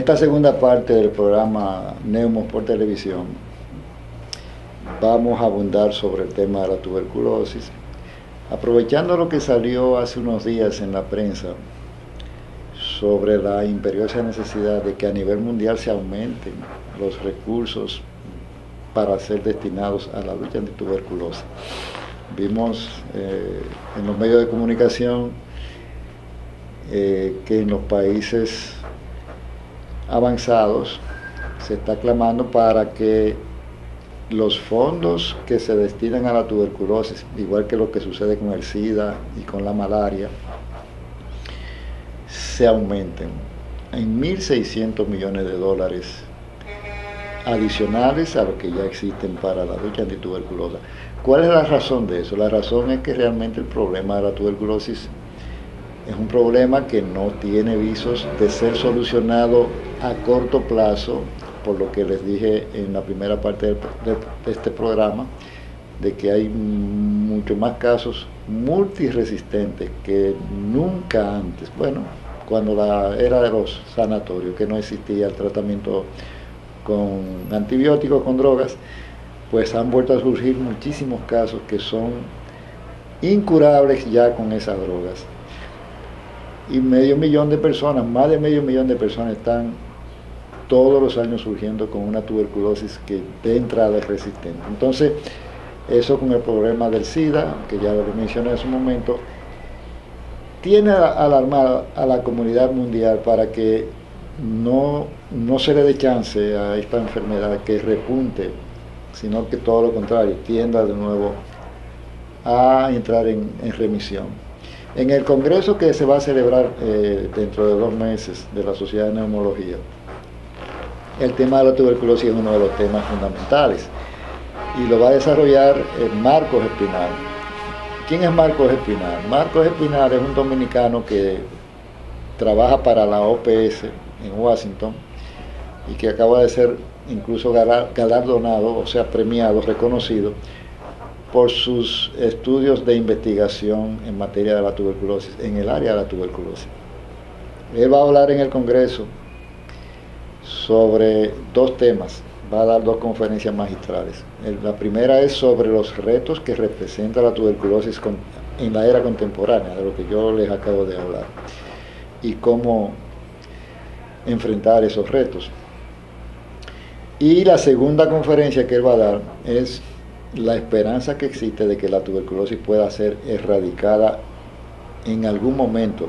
esta segunda parte del programa Neumos por Televisión vamos a abundar sobre el tema de la tuberculosis, aprovechando lo que salió hace unos días en la prensa sobre la imperiosa necesidad de que a nivel mundial se aumenten los recursos para ser destinados a la lucha antituberculosis. Vimos en los medios de comunicación que en los países avanzados se está clamando para que los fondos que se destinan a la tuberculosis, igual que lo que sucede con el SIDA y con la malaria, se aumenten en 1.600 millones de dólares adicionales a lo que ya existen para la lucha antituberculosa. ¿Cuál es la razón de eso? La razón es que realmente el problema de la tuberculosis es un problema que no tiene visos de ser solucionado a corto plazo, por lo que les dije en la primera parte de este programa, de que hay mucho más casos multiresistentes que nunca antes. Bueno, cuando la era de los sanatorios, que no existía el tratamiento con antibióticos, con drogas, pues han vuelto a surgir muchísimos casos que son incurables ya con esas drogas. Y medio millón de personas, más de medio millón de personas están todos los años surgiendo con una tuberculosis que de entrada es resistente. Entonces, eso con el problema del SIDA, que ya lo mencioné en su momento, tiene alarmada a la comunidad mundial para que no se le dé chance a esta enfermedad que repunte, sino que todo lo contrario, tienda de nuevo a entrar en remisión. En el congreso que se va a celebrar dentro de 2 meses de la Sociedad de Neumología, el tema de la tuberculosis es uno de los temas fundamentales y lo va a desarrollar Marcos Espinal. ¿Quién es Marcos Espinal? Marcos Espinal es un dominicano que trabaja para la OPS en Washington y que acaba de ser incluso galardonado, o sea, premiado, reconocido por sus estudios de investigación en materia de la tuberculosis, en el área de la tuberculosis. Él va a hablar en el Congreso sobre 2 temas, va a dar 2 conferencias magistrales. La primera es sobre los retos que representa la tuberculosis en la era contemporánea, de lo que yo les acabo de hablar, y cómo enfrentar esos retos. Y la segunda conferencia que él va a dar es la esperanza que existe de que la tuberculosis pueda ser erradicada en algún momento.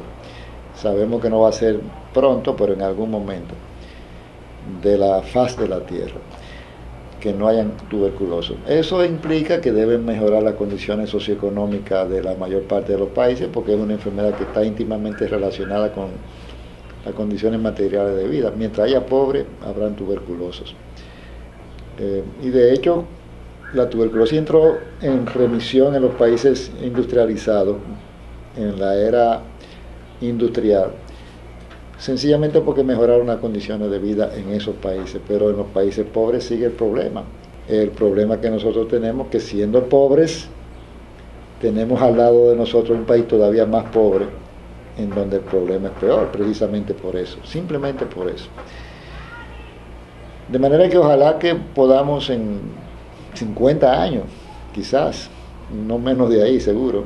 Sabemos que no va a ser pronto, pero en algún momento de la faz de la tierra, que no hayan tuberculosos. Eso implica que deben mejorar las condiciones socioeconómicas de la mayor parte de los países, porque es una enfermedad que está íntimamente relacionada con las condiciones materiales de vida. Mientras haya pobres, habrán tuberculosos. Y de hecho, la tuberculosis entró en remisión en los países industrializados, en la era industrial, sencillamente porque mejoraron las condiciones de vida en esos países, pero en los países pobres sigue el problema que nosotros tenemos, que siendo pobres, tenemos al lado de nosotros un país todavía más pobre, en donde el problema es peor, precisamente por eso, simplemente por eso. De manera que ojalá que podamos en 50 años, quizás, no menos de ahí seguro,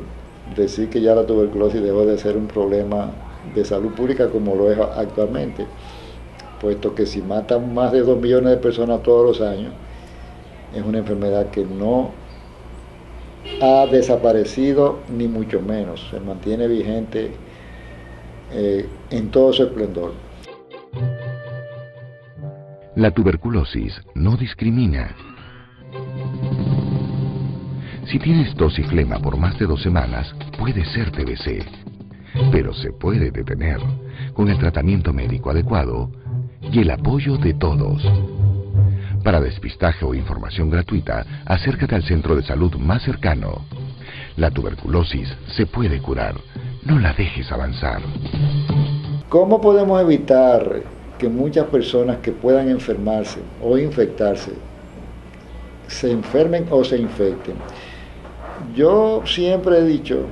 decir que ya la tuberculosis dejó de ser un problema de salud pública como lo es actualmente, puesto que si matan más de 2 millones de personas todos los años, es una enfermedad que no ha desaparecido ni mucho menos, se mantiene vigente en todo su esplendor. La tuberculosis no discrimina. Si tienes tos y flema por más de 2 semanas, puede ser TBC, pero se puede detener con el tratamiento médico adecuado y el apoyo de todos. Para despistaje o información gratuita, acércate al centro de salud más cercano. La tuberculosis se puede curar. No la dejes avanzar. ¿Cómo podemos evitar que muchas personas que puedan enfermarse o infectarse se enfermen o se infecten? Yo siempre he dicho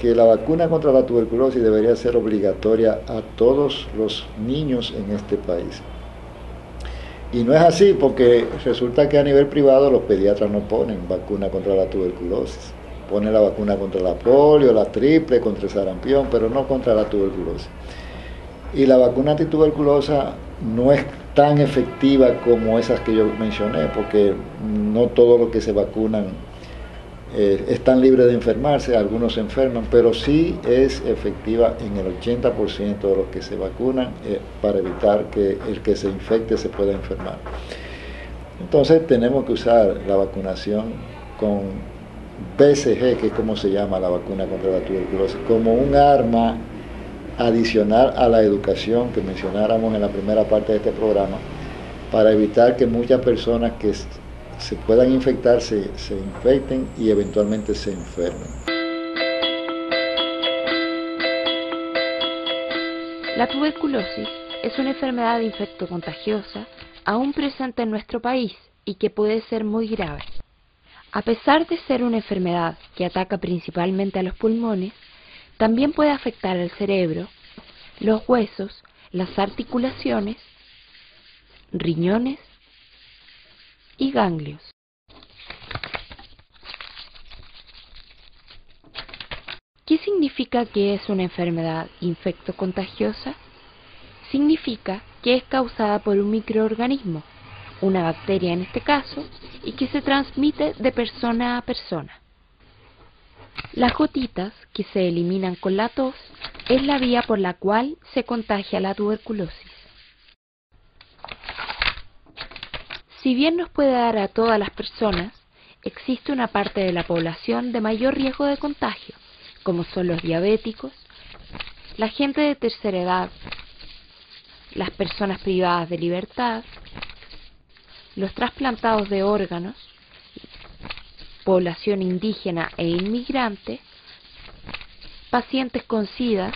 que la vacuna contra la tuberculosis debería ser obligatoria a todos los niños en este país. Y no es así, porque resulta que a nivel privado los pediatras no ponen vacuna contra la tuberculosis. Ponen la vacuna contra la polio, la triple, contra el sarampión, pero no contra la tuberculosis. Y la vacuna antituberculosa no es tan efectiva como esas que yo mencioné, porque no todos los que se vacunan están libres de enfermarse, algunos se enferman, pero sí es efectiva en el 80% de los que se vacunan para evitar que el que se infecte se pueda enfermar. Entonces tenemos que usar la vacunación con BCG, que es como se llama la vacuna contra la tuberculosis, como un arma adicional a la educación que mencionáramos en la primera parte de este programa, para evitar que muchas personas que se puedan infectar se infecten y eventualmente se enfermen. La tuberculosis es una enfermedad infectocontagiosa aún presente en nuestro país y que puede ser muy grave. A pesar de ser una enfermedad que ataca principalmente a los pulmones, también puede afectar al cerebro, los huesos, las articulaciones, riñones y ganglios. ¿Qué significa que es una enfermedad infectocontagiosa? Significa que es causada por un microorganismo, una bacteria en este caso, y que se transmite de persona a persona. Las gotitas que se eliminan con la tos es la vía por la cual se contagia la tuberculosis. Si bien nos puede dar a todas las personas, existe una parte de la población de mayor riesgo de contagio, como son los diabéticos, la gente de tercera edad, las personas privadas de libertad, los trasplantados de órganos, población indígena e inmigrante, pacientes con SIDA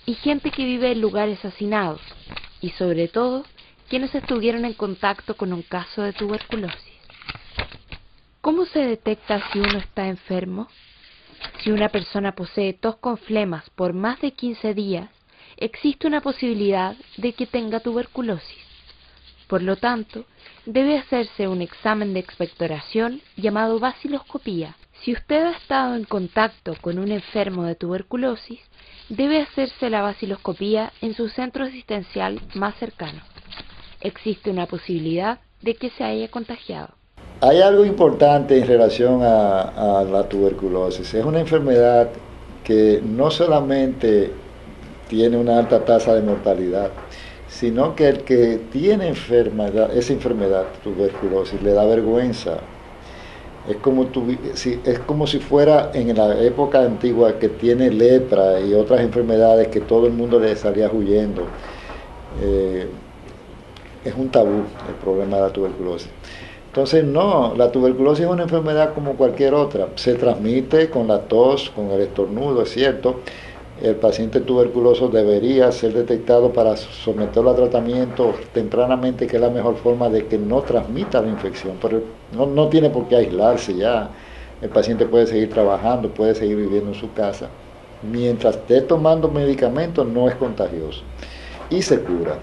y gente que vive en lugares hacinados, y sobre todo quienes estuvieron en contacto con un caso de tuberculosis. ¿Cómo se detecta si uno está enfermo? Si una persona posee tos con flemas por más de 15 días, existe una posibilidad de que tenga tuberculosis. Por lo tanto, debe hacerse un examen de expectoración llamado baciloscopía. Si usted ha estado en contacto con un enfermo de tuberculosis, debe hacerse la baciloscopía en su centro asistencial más cercano. Existe una posibilidad de que se haya contagiado. Hay algo importante en relación a la tuberculosis. Es una enfermedad que no solamente tiene una alta tasa de mortalidad, sino que el que tiene esa enfermedad, tuberculosis, le da vergüenza. Es como si fuera en la época antigua que tiene lepra y otras enfermedades que todo el mundo le salía huyendo. Es un tabú el problema de la tuberculosis. Entonces no, la tuberculosis es una enfermedad como cualquier otra. Se transmite con la tos, con el estornudo, es cierto. El paciente tuberculoso debería ser detectado para someterlo a tratamiento tempranamente, que es la mejor forma de que no transmita la infección. Pero no tiene por qué aislarse ya. El paciente puede seguir trabajando, puede seguir viviendo en su casa. Mientras esté tomando medicamentos no es contagioso y se cura.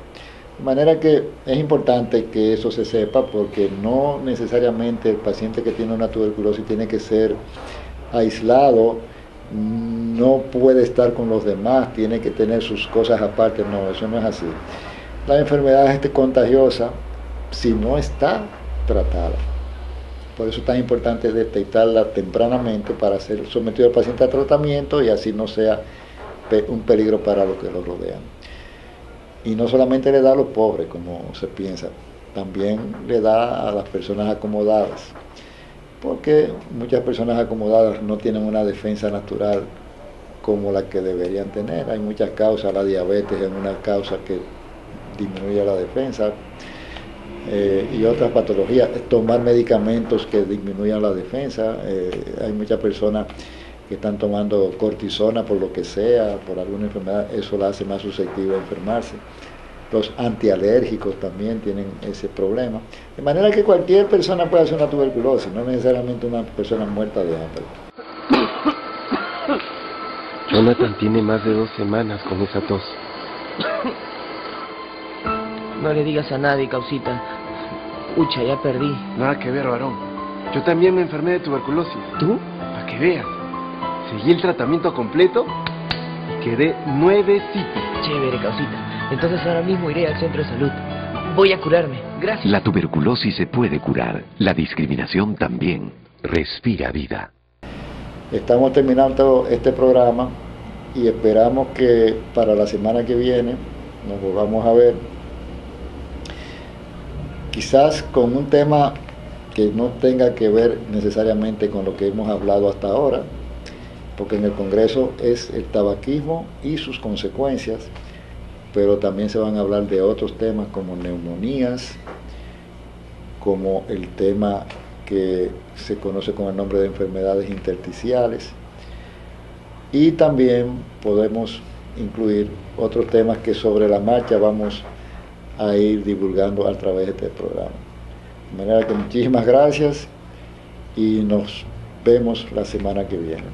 De manera que es importante que eso se sepa, porque no necesariamente el paciente que tiene una tuberculosis tiene que ser aislado, no puede estar con los demás, tiene que tener sus cosas aparte. No, eso no es así. La enfermedad es contagiosa si no está tratada. Por eso es tan importante detectarla tempranamente para ser sometido al paciente a tratamiento y así no sea un peligro para los que lo rodean. Y no solamente le da a los pobres, como se piensa, también le da a las personas acomodadas, porque muchas personas acomodadas no tienen una defensa natural como la que deberían tener. Hay muchas causas, la diabetes es una causa que disminuye la defensa, y otras patologías, tomar medicamentos que disminuyan la defensa. Hay muchas personas que están tomando cortisona por lo que sea, por alguna enfermedad, eso la hace más susceptible a enfermarse. Los antialérgicos también tienen ese problema. De manera que cualquier persona puede hacer una tuberculosis, no necesariamente una persona muerta de hambre. Jonathan tiene más de 2 semanas con esa tos. No le digas a nadie, causita. Ucha, ya perdí. Nada que ver, varón. Yo también me enfermé de tuberculosis. ¿Tú? Para que veas. Seguí el tratamiento completo y quedé nuevecito. Chévere, causita. Entonces ahora mismo iré al centro de salud. Voy a curarme. Gracias. La tuberculosis se puede curar. La discriminación también. Respira vida. Estamos terminando este programa y esperamos que para la semana que viene nos volvamos a ver, quizás con un tema que no tenga que ver necesariamente con lo que hemos hablado hasta ahora, porque en el Congreso es el tabaquismo y sus consecuencias, pero también se van a hablar de otros temas como neumonías, como el tema que se conoce con el nombre de enfermedades intersticiales, y también podemos incluir otros temas que sobre la marcha vamos a ir divulgando a través de este programa. De manera que muchísimas gracias y nos vemos la semana que viene.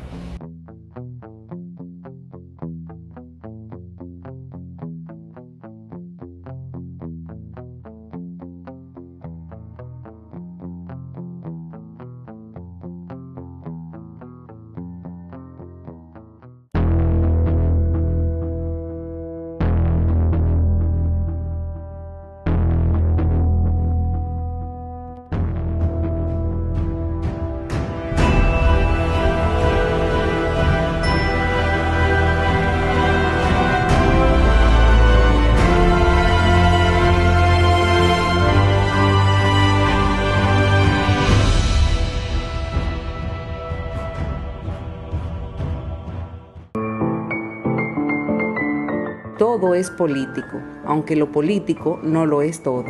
Todo es político, aunque lo político no lo es todo.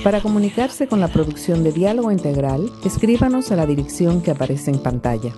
Para comunicarse con la producción de Diálogo Integral, escríbanos a la dirección que aparece en pantalla.